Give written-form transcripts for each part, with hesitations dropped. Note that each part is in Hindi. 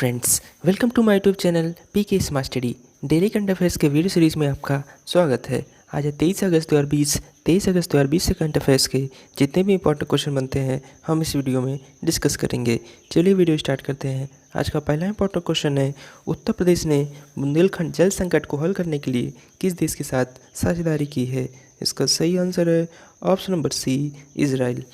Friends, welcome to my YouTube channel PK smart study. Daily current affairs के वीडियो सीरीज में आपका स्वागत है। आज है 23 अगस्त 2020 से करंट अफेयर्स के जितने भी इंपॉर्टेंट क्वेश्चन बनते हैं हम इस वीडियो में डिस्कस करेंगे। चलिए वीडियो स्टार्ट करते हैं। आज का पहला इंपॉर्टेंट क्वेश्चन है, उत्तर प्रदेश ने बुंदेलखंड जल संकट को हल करने के लिए किस देश के साथ साझेदारी की है? इसका सही आंसर है option number C, Israel.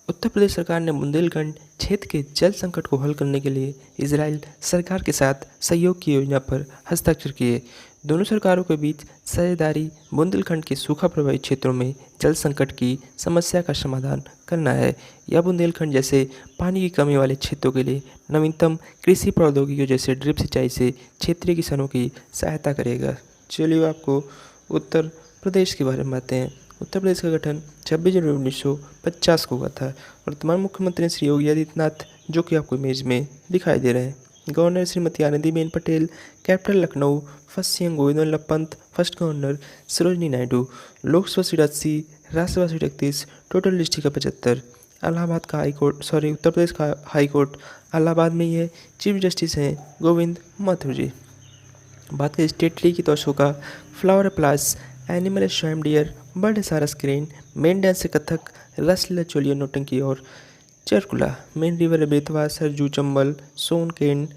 Uttar Pradesh सरकार ने बुंदेलखंड क्षेत्र के जल संकट को हल करने के लिए इजराइल सरकार के साथ सहयोग की योजना पर हस्ताक्षर किए। दोनों सरकारों के बीच साझेदारी बुंदेलखंड के सूखा प्रभावित क्षेत्रों में जल संकट की समस्या का समाधान करना है। यह बुंदेलखंड जैसे पानी की कमी वाले क्षेत्रों के लिए नवीनतम कृषि प्रौद्योगिकियों जैसे ड्रिप सिंचाई से क्षेत्रीय किसानों की सहायता करेगा। चलिए आपको उत्तर प्रदेश के बारे में बताते हैं। उत्तर प्रदेश का गठन 26 जनवरी 1950 को हुआ था। वर्तमान मुख्यमंत्री श्री योगी आदित्यनाथ, जो कि आपको इमेज में दिखाई दे रहे हैं। Governor Shrimati Anandiben Patel, capital Lucknow, first CM Govind Vallabh Pant, first governor Sarojini Naidu. Lok Sabha seat 80, Rajya Sabha seat 31, total district का 75। इलाहाबाद का हाई कोर्ट उत्तर प्रदेश का हाई कोर्ट इलाहाबाद में ही है। चीफ जस्टिस हैं गोविंद माथुर जी। बात करें स्टेट ट्री की तो Ashoka, flower palash, animal swamp deer, bird sarus crane, main dance Kathak, Raslila Choliya nautanki और चरकुला। मेन रिवर बेतवा, सरजू, चंबल, सोनकेन,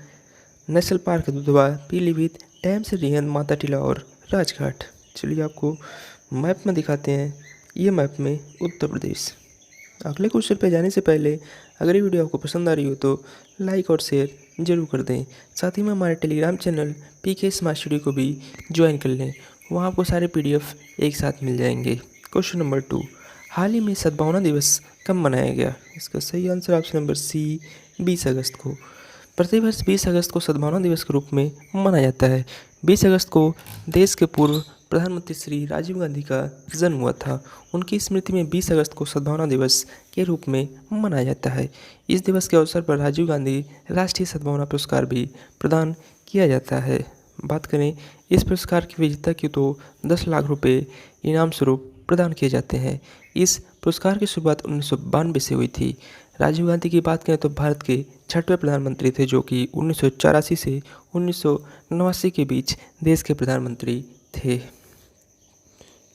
national park Dudhwa, Pilibhit, dam से रिहंद, माता टीला और राजघाट। चलिए आपको मैप में दिखाते हैं। ये मैप में उत्तर प्रदेश। अगले क्वेश्चन पे जाने से पहले अगर ये वीडियो आपको पसंद आ रही हो तो लाइक और शेयर जरूर कर दें। साथ ही में हमारे Telegram channel PK smart study को भी ज्वाइन कर लें। वहाँ आपको सारे पीडीएफ एक साथ मिल जाएंगे। क्वेश्चन नंबर 2, हाल ही में सद्भावना दिवस कब मनाया गया? इसका सही आंसर ऑप्शन नंबर सी, 20 अगस्त को। प्रतिवर्ष 20 अगस्त को सद्भावना दिवस के रूप में मनाया जाता है। 20 अगस्त को देश के पूर्व प्रधानमंत्री श्री राजीव गांधी का जन्म हुआ था। उनकी स्मृति में 20 अगस्त को सद्भावना दिवस के रूप में मनाया जाता है। इस दिवस के अवसर पर राजीव गांधी राष्ट्रीय सद्भावना पुरस्कार भी प्रदान किया जाता है। बात करें इस पुरस्कार की विजेता की तो 10 लाख रुपए इनाम स्वरूप प्रदान किए जाते हैं। इस पुरस्कार की शुरुआत 1992 से हुई थी। राजीव गांधी की बात करें तो भारत के 6वें प्रधानमंत्री थे, जो कि 1984 से 1989 के बीच देश के प्रधानमंत्री थे।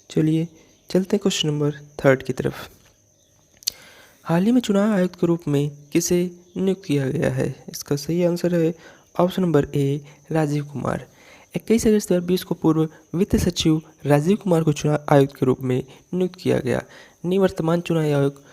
चलिए चलते हैं क्वेश्चन नंबर 3 की तरफ। हाल ही में चुनाव आयुक्त के रूप में किसे नियुक्त किया गया है? इसका सही आंसर है option number A, Rajiv Kumar. 21 अगस्त 2020 को पूर्व वित्त सचिव राजीव कुमार को चुनाव आयुक्त के रूप में नियुक्त किया गया। निवर्तमान चुनाव आयुक्त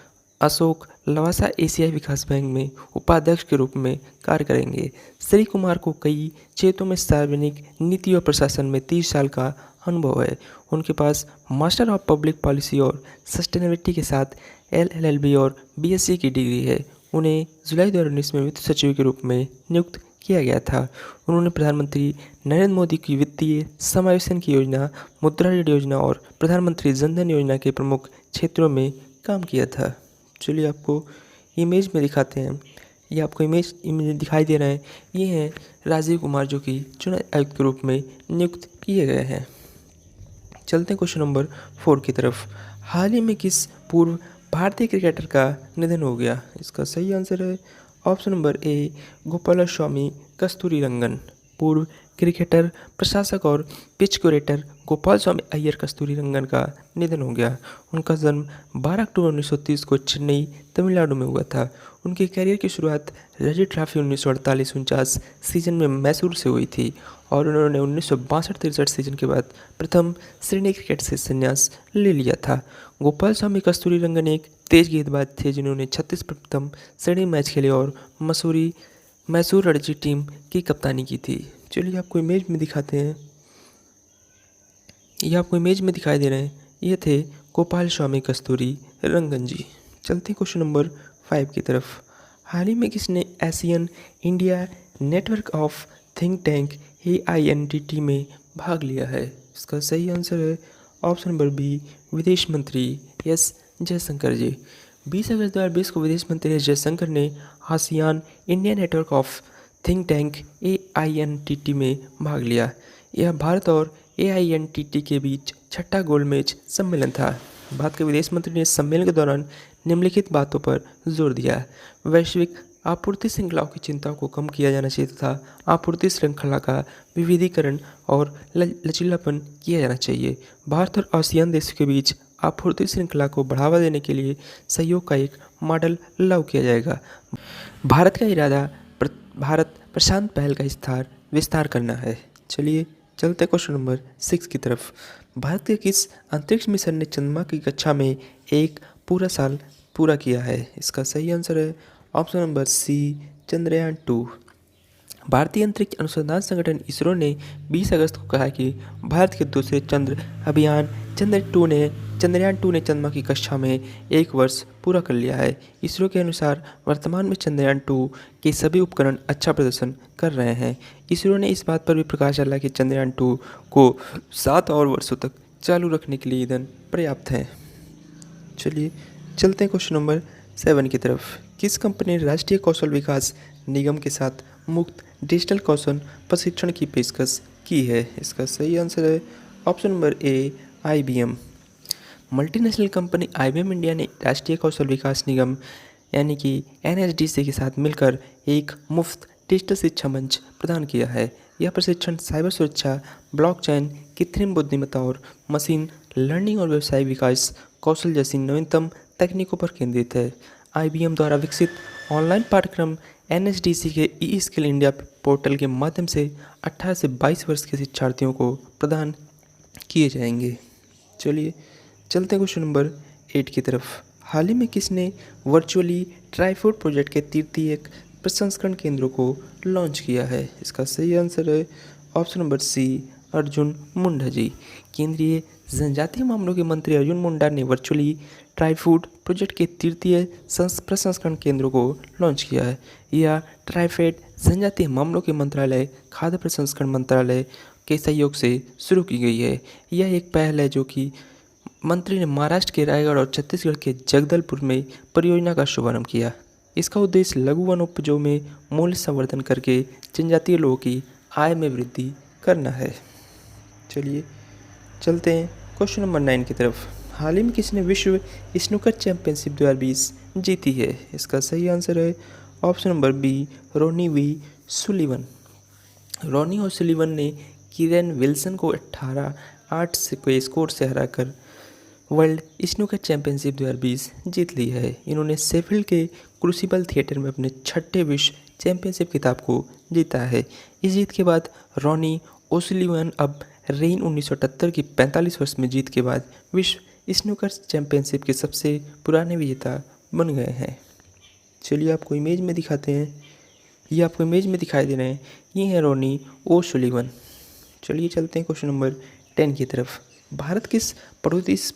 अशोक लवासा एशियाई विकास बैंक में उपाध्यक्ष के रूप में कार्य करेंगे। श्री कुमार को कई क्षेत्रों में सार्वजनिक नीति और प्रशासन में 30 साल का अनुभव है। उनके पास मास्टर ऑफ पब्लिक पॉलिसी और सस्टेनेबिलिटी के साथ LLB और BSc की डिग्री है। उन्हें जुलाई 2019 में वित्त सचिव के रूप में नियुक्त किया गया था। उन्होंने प्रधानमंत्री नरेंद्र मोदी की वित्तीय समावेशन की योजना, मुद्रा ऋण योजना और प्रधानमंत्री जनधन योजना के प्रमुख क्षेत्रों में काम किया था। चलिए आपको इमेज में दिखाते हैं। ये आपको इमेज दिखाई दे रहा है। ये हैं राजीव कुमार, जो कि चुनाव आयुक्त के रूप में नियुक्त किए गए हैं। चलते हैं क्वेश्चन नंबर 4 की तरफ। हाल ही में किस पूर्व भारतीय क्रिकेटर का निधन हो गया? इसका सही आंसर है option number A, Gopalaswamy Kasturirangan. पूर्व क्रिकेटर, प्रशासक और पिच क्यूरेटर गोपालस्वामी अय्यर कस्तूरीरंगन का निधन हो गया। उनका जन्म 12 अक्टूबर 1930 को चेन्नई, तमिलनाडु में हुआ था। उनके करियर की शुरुआत रणजी ट्रॉफी 1948-49 सीजन में मैसूर से हुई थी और उन्होंने 1962-63 सीजन के बाद प्रथम श्रेणी क्रिकेट से संन्यास ले लिया था। गोपालस्वामी कस्तूरीरंगन एक तेज गेंदबाज थे, जिन्होंने 36 प्रथम श्रेणी मैच खेले और मैसूर रणजी टीम की कप्तानी की थी। चलिए आपको इमेज में दिखाते हैं। ये आपको इमेज में दिखाई दे रहे हैं। ये थे गोपालस्वामी कस्तूरीरंगन जी। चलते हैं क्वेश्चन नंबर 5 की तरफ। हाल ही में किसने Asian India network of think tank AINTT में भाग लिया है? इसका सही आंसर है ऑप्शन नंबर बी, विदेश मंत्री एस जयशंकर जी। 20 अगस्त 2020 को विदेश मंत्री एस जयशंकर ने ASEAN India network of think tank AINTT में भाग लिया। यह भारत और AINTT के बीच 6ठा गोलमेज सम्मेलन था। भारत के विदेश मंत्री ने सम्मेलन के दौरान निम्नलिखित बातों पर जोर दिया। वैश्विक आपूर्ति श्रृंखलाओं की चिंताओं को कम किया जाना चाहिए तथा आपूर्ति श्रृंखला का विविधीकरण और लचीलापन किया जाना चाहिए। भारत और आसियान देशों के बीच आपूर्ति श्रृंखला को बढ़ावा देने के लिए सहयोग का एक मॉडल लागू किया जाएगा। भारत का इरादा भारत प्रशांत पहल का विस्तार करना है। चलिए चलते क्वेश्चन नंबर 6 की तरफ। भारत के किस अंतरिक्ष मिशन ने चंद्रमा की कक्षा में एक पूरा साल पूरा किया है? इसका सही आंसर है ऑप्शन नंबर सी, चंद्रयान 2। भारतीय अंतरिक्ष अनुसंधान संगठन इसरो ने 20 अगस्त को कहा कि भारत के दूसरे चंद्र अभियान चंद्रयान 2 ने चंद्रमा की कक्षा में 1 वर्ष पूरा कर लिया है। इसरो के अनुसार वर्तमान में चंद्रयान 2 के सभी उपकरण अच्छा प्रदर्शन कर रहे हैं। इसरो ने इस बात पर भी प्रकाश डाला कि चंद्रयान 2 को 7 और वर्षों तक चालू रखने के लिए ईंधन पर्याप्त है। चलिए चलते हैं क्वेश्चन नंबर 7 की तरफ। किस कंपनी ने राष्ट्रीय कौशल विकास निगम के साथ मुफ्त डिजिटल कौशल प्रशिक्षण की पेशकश की है? इसका सही आंसर है ऑप्शन नंबर ए, IBM। Multinational company IBM India ने राष्ट्रीय कौशल विकास निगम यानी कि NSDC के साथ मिलकर एक मुफ्त डिजिटल शिक्षा मंच प्रदान किया है। यह प्रशिक्षण साइबर सुरक्षा, ब्लॉकचेन, कृत्रिम बुद्धिमत्ता और मशीन लर्निंग और व्यावसायिक विकास कौशल जैसी नवीनतम तकनीकों पर केंद्रित है। IBM द्वारा विकसित ऑनलाइन पाठ्यक्रम NSDC के ई-स्किल इंडिया पोर्टल के माध्यम से 18 से 22 वर्ष के शिक्षार्थियों को प्रदान किए जाएंगे। चलिए चलते हैं क्वेश्चन नंबर 8 की तरफ। हाल ही में किसने वर्चुअली ट्राईफूड प्रोजेक्ट के तृतीय प्रसंस्करण केंद्रों को लॉन्च किया है? इसका सही आंसर है option number C, Arjun Munda ji. केंद्रीय जनजातीय मामलों के मंत्री अर्जुन मुंडा ने वर्चुअली ट्राईफूड प्रोजेक्ट के तृतीय प्रसंस्करण केंद्रों को लॉन्च किया है। यह ट्राइफेड जनजातीय मामलों के मंत्रालय, खाद्य प्रसंस्करण मंत्रालय के सहयोग से शुरू की गई है। यह एक पहल है जो कि मंत्री ने महाराष्ट्र के रायगढ़ और छत्तीसगढ़ के जगदलपुर में परियोजना का शुभारंभ किया। इसका उद्देश्य लघु वनोपजों में मूल्य संवर्धन करके जनजातीय लोगों की आय में वृद्धि करना है। चलिए चलते हैं क्वेश्चन नंबर 9 की तरफ। हाल ही में किसने विश्व स्नूकर चैंपियनशिप 2020 जीती है? इसका सही आंसर है option number B, Ronnie V Sullivan. Ronnie और सुलिवन ने कीरेन विल्सन को 18-8 के स्कोर से हराकर वर्ल्ड स्नूकर चैंपियनशिप 2020 जीत ली है। इन्होंने शेफील्ड के क्रूसिबल थिएटर में अपने 6ठे विश्व चैंपियनशिप खिताब को जीता है। इस जीत के बाद रोनी ओसुलिवन अब रेन 1978 की 45 वर्ष में जीत के बाद विश्व स्नूकर चैंपियनशिप के सबसे पुराने विजेता बन गए हैं। चलिए आपको इमेज में दिखाते हैं। ये आपको इमेज में दिखाई दे रहे हैं, ये हैं रोनी ओसुलिवन। चलिए चलते हैं क्वेश्चन नंबर 10 की तरफ। भारत किस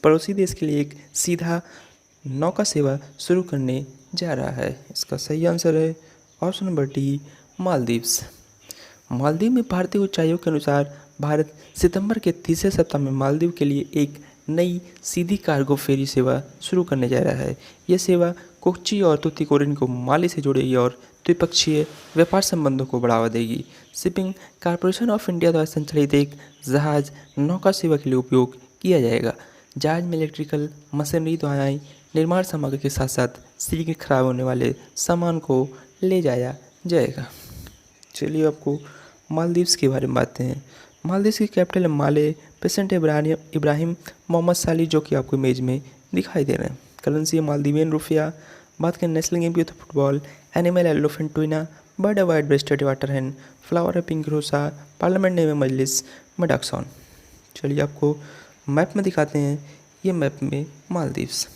पड़ोसी देश के लिए एक सीधा नौका सेवा शुरू करने जा रहा है? इसका सही आंसर है option number D, Maldives. Maldives में भारतीय उच्चायोग के अनुसार भारत सितंबर के तीसरे सप्ताह में मालदीव के लिए एक नई सीधी कार्गो फेरी सेवा शुरू करने जा रहा है। यह सेवा कोच्चि और तूतीकोरिन को माले से जोड़ेगी और द्विपक्षीय व्यापार संबंधों को बढ़ावा देगी। शिपिंग कॉरपोरेशन ऑफ इंडिया द्वारा संचालित एक जहाज नौका सेवा के लिए उपयोग किया जाएगा। जहाज में इलेक्ट्रिकल मशीनरी, दवाएं, निर्माण सामग्री के साथ साथ शीघ्र खराब होने वाले सामान को ले जाया जाएगा। चलिए आपको मालदीव्स के बारे में बात हैं। मालदीव्स की कैपिटल है माले। प्रेसिडेंट इब्राहिम मोहम्मद साली जो कि आपको इमेज में दिखाई दे रहे हैं। करेंसी है मालदीवियन रुपया। बात करें नेशनल गेम की तो फुटबॉल। एनिमल एलिफेंट ट्विना। बर्ड है white breasted water hen. Flower है पिंक रोसा। पार्लियामेंट नेम है मजलिस मडाक्सॉन। चलिए आपको मैप में दिखाते हैं। ये मैप में मालदीव्स।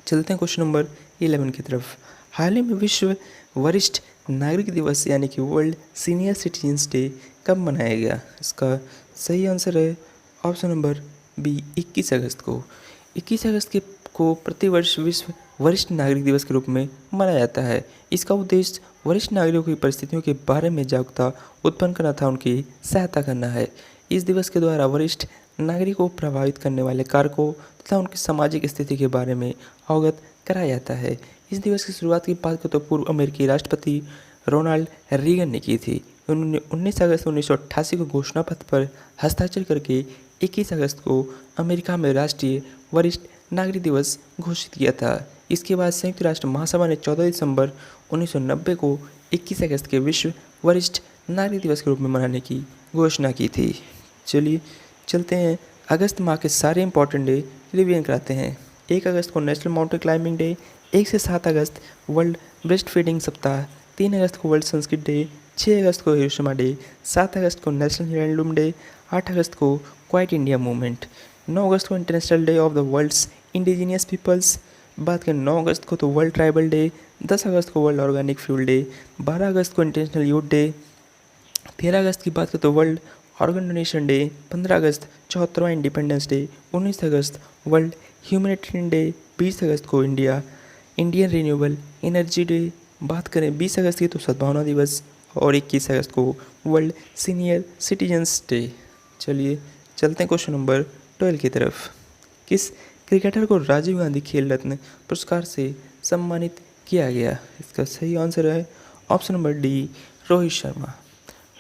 चलते हैं क्वेश्चन नंबर 11 की तरफ। हाल ही में विश्व वरिष्ठ नागरिक दिवस यानी कि वर्ल्ड सीनियर सिटीजन्स डे कब मनाया गया? इसका सही आंसर है ऑप्शन नंबर बी, 21 अगस्त को। 21 अगस्त को प्रतिवर्ष विश्व वरिष्ठ नागरिक दिवस के रूप में मनाया जाता है। इसका उद्देश्य वरिष्ठ नागरिकों की परिस्थितियों के बारे में जागरूकता उत्पन्न करना था, उनकी सहायता करना है। इस दिवस के द्वारा वरिष्ठ नागरिकों को प्रभावित करने वाले कारकों तथा उनकी सामाजिक स्थिति के बारे में अवगत कराया जाता है। इस दिवस की शुरुआत की बात करें तो पूर्व अमेरिकी राष्ट्रपति रोनाल्ड रीगन ने की थी। उन्होंने 19 अगस्त 1988 को घोषणा पत्र पर हस्ताक्षर करके 21 अगस्त को अमेरिका में राष्ट्रीय वरिष्ठ नागरिक दिवस घोषित किया था। इसके बाद संयुक्त राष्ट्र महासभा ने 14 दिसंबर 1990 को 21 अगस्त के विश्व वरिष्ठ नागरिक दिवस के रूप में मनाने की घोषणा की थी। चलिए चलते हैं अगस्त माह के सारे इंपॉर्टेंट डे रिवीजन कराते हैं। 1 अगस्त को नेशनल माउंटेन क्लाइंबिंग डे, 1 से 7 अगस्त वर्ल्ड ब्रेस्ट फीडिंग सप्ताह, 3 अगस्त को वर्ल्ड संस्कृत डे, 6 अगस्त को हिरोशिमा डे, 7 अगस्त को नेशनल हैंडलूम डे, 8 अगस्त को क्वाइट इंडिया मूवमेंट, 9 अगस्त को international day of the world's indigenous peoples, बात करें 9 अगस्त को तो वर्ल्ड ट्राइबल डे, 10 अगस्त को वर्ल्ड ऑर्गेनिक फ्यूल डे, 12 अगस्त को इंटरनेशनल यूथ डे, 13 अगस्त की बात करें तो वर्ल्ड ऑर्गन डोनेशन डे, 15 अगस्त 74वां इंडिपेंडेंस डे, 19 अगस्त वर्ल्ड ह्यूमैनिटेरियन डे, 20 अगस्त को इंडियन रिन्यूएबल एनर्जी डे, बात करें 20 अगस्त की तो सद्भावना दिवस और 21 अगस्त को वर्ल्ड सीनियर सिटीजन्स डे। चलिए चलते हैं क्वेश्चन नंबर 12 की तरफ। किस क्रिकेटर को राजीव गांधी खेल रत्न पुरस्कार से सम्मानित किया गया? इसका सही आंसर है option number D, Rohit Sharma.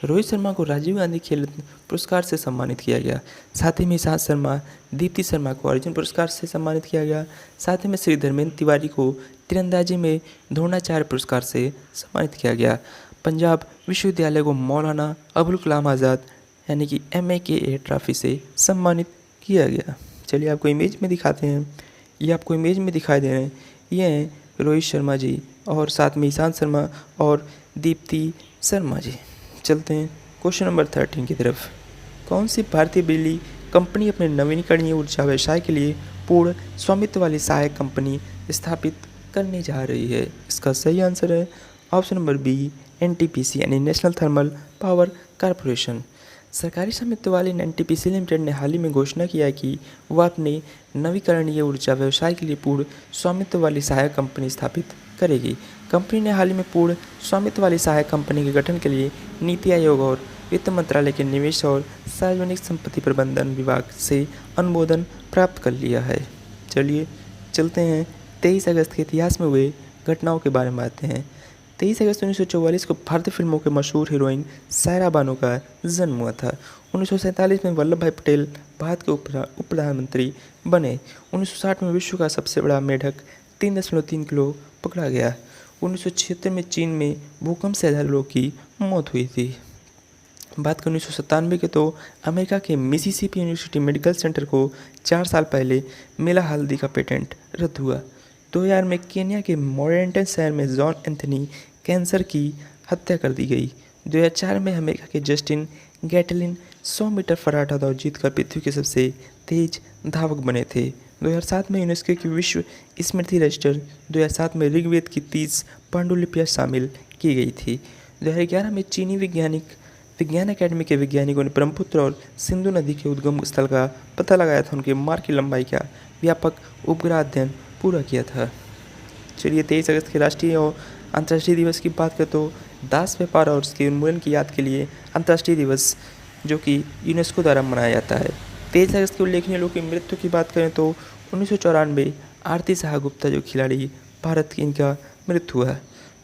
Rohit Sharma को राजीव गांधी खेल रत्न पुरस्कार से सम्मानित किया गया। साथ ही में ईशांत शर्मा, दीप्ति शर्मा को अर्जुन पुरस्कार से सम्मानित किया गया। साथ ही में श्री धर्मेंद्र तिवारी को तीरंदाजी में द्रोणाचार्य पुरस्कार से सम्मानित किया गया। पंजाब विश्वविद्यालय को मौलाना अबुल कलाम आज़ाद यानी कि MAKA ट्रॉफी से सम्मानित किया गया। चलिए आपको इमेज में दिखाते हैं, ये आपको इमेज में दिखाई दे रहे हैं, ये हैं रोहित शर्मा जी और साथ में ईशांत शर्मा और दीप्ति शर्मा जी। चलते हैं क्वेश्चन नंबर 13 की तरफ। कौन सी भारतीय बिजली कंपनी अपने नवीकरणीय ऊर्जा व्यवसाय के लिए पूर्ण स्वामित्व वाली सहायक कंपनी स्थापित करने जा रही है? इसका सही आंसर है ऑप्शन नंबर बी, NTPC यानी नेशनल थर्मल पावर कॉरपोरेशन। सरकारी स्वामित्व वाली NTPC लिमिटेड ने हाल ही में घोषणा किया है कि वह अपने नवीकरणीय ऊर्जा व्यवसाय के लिए पूर्ण स्वामित्व वाली सहायक कंपनी स्थापित करेगी। कंपनी ने हाल ही में पूर्ण स्वामित्व वाली सहायक कंपनी के गठन के लिए नीति आयोग और वित्त मंत्रालय के निवेश और सार्वजनिक संपत्ति प्रबंधन विभाग से अनुमोदन प्राप्त कर लिया है। चलिए चलते हैं 23 अगस्त के इतिहास में हुए घटनाओं के बारे में बातें हैं। 23 अगस्त 1944 को भारतीय फिल्मों के मशहूर हीरोइन सायरा बानो का जन्म हुआ था। 1947 में वल्लभ भाई पटेल भारत के उप प्रधानमंत्री बने। 1960 में विश्व का सबसे बड़ा मेढक 3.3 किलो पकड़ा गया। 1976 में चीन में भूकंप से 1000 लोगों की मौत हुई थी। बात करें 1997 के तो अमेरिका के मिसिसिपी यूनिवर्सिटी मेडिकल सेंटर को 4 साल पहले मिला हल्दी का पेटेंट रद्द हुआ। 2000 में केन्या के मोरेंटन शहर में जॉन एंथनी कैंसर की हत्या कर दी गई। 2004 में अमेरिका के जस्टिन गैटलिन 100 मीटर फर्राटा दौड़ जीतकर पृथ्वी के सबसे तेज धावक बने थे। 2007 में यूनेस्को की विश्व स्मृति रजिस्टर 2007 में ऋग्वेद की 30 पांडुलिपियाँ शामिल की गई थी। 2011 में चीनी विज्ञान अकेडमी के वैज्ञानिकों ने ब्रह्मपुत्र और सिंधु नदी के उद्गम स्थल का पता लगाया था। उनके मार्ग की लंबाई का व्यापक उपग्रह अध्ययन पूरा किया था। चलिए 23 अगस्त के राष्ट्रीय और अंतर्राष्ट्रीय दिवस की बात करें तो दास व्यापार और उसके उन्मूलन की याद के लिए अंतर्राष्ट्रीय दिवस जो कि यूनेस्को द्वारा मनाया जाता है। 23 अगस्त के उल्लेखनीय लोगों की मृत्यु की बात करें तो 1994 आरती साहा गुप्ता जो खिलाड़ी भारत की, इनका मृत्यु हुआ।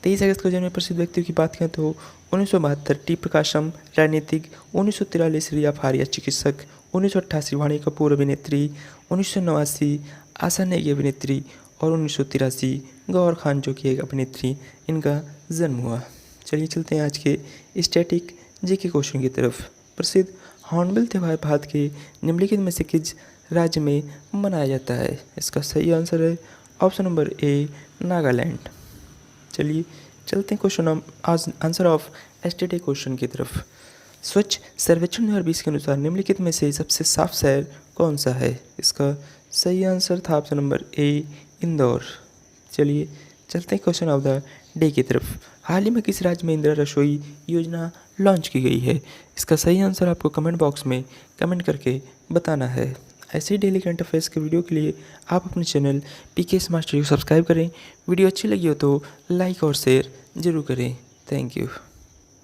23 अगस्त को जन्मे प्रसिद्ध व्यक्तियों की बात करें तो 1972 टी प्रकाशम राजनीतिक, 1943 रिया फारिया चिकित्सक, 1988 वाणी कपूर अभिनेत्री, 1989 आशा नेगी अभिनेत्री और 1983 गौहर खान जो कि एक अभिनेत्री, इनका जन्म हुआ। चलिए चलते हैं आज के स्टैटिक जीके क्वेश्चन की तरफ। प्रसिद्ध हॉर्नबिल त्यौहार भारत के निम्नलिखित में से किस राज्य में मनाया जाता है? इसका सही आंसर है ऑप्शन नंबर ए, नागालैंड। चलिए चलते हैं question answer of static question की तरफ। स्वच्छ सर्वेक्षण 2020 के अनुसार निम्नलिखित में से सबसे साफ शहर कौन सा है? इसका सही आंसर था ऑप्शन नंबर ए, इंदौर। चलिए चलते हैं क्वेश्चन ऑफ द डे की तरफ। हाल ही में किस राज्य में इंदिरा रसोई योजना लॉन्च की गई है? इसका सही आंसर आपको कमेंट बॉक्स में कमेंट करके बताना है। ऐसे ही डेली करंट अफेयर्स के वीडियो के लिए आप अपने चैनल PK स्मार्ट स्टडी को सब्सक्राइब करें। वीडियो अच्छी लगी हो तो लाइक और शेयर जरूर करें। Thank you.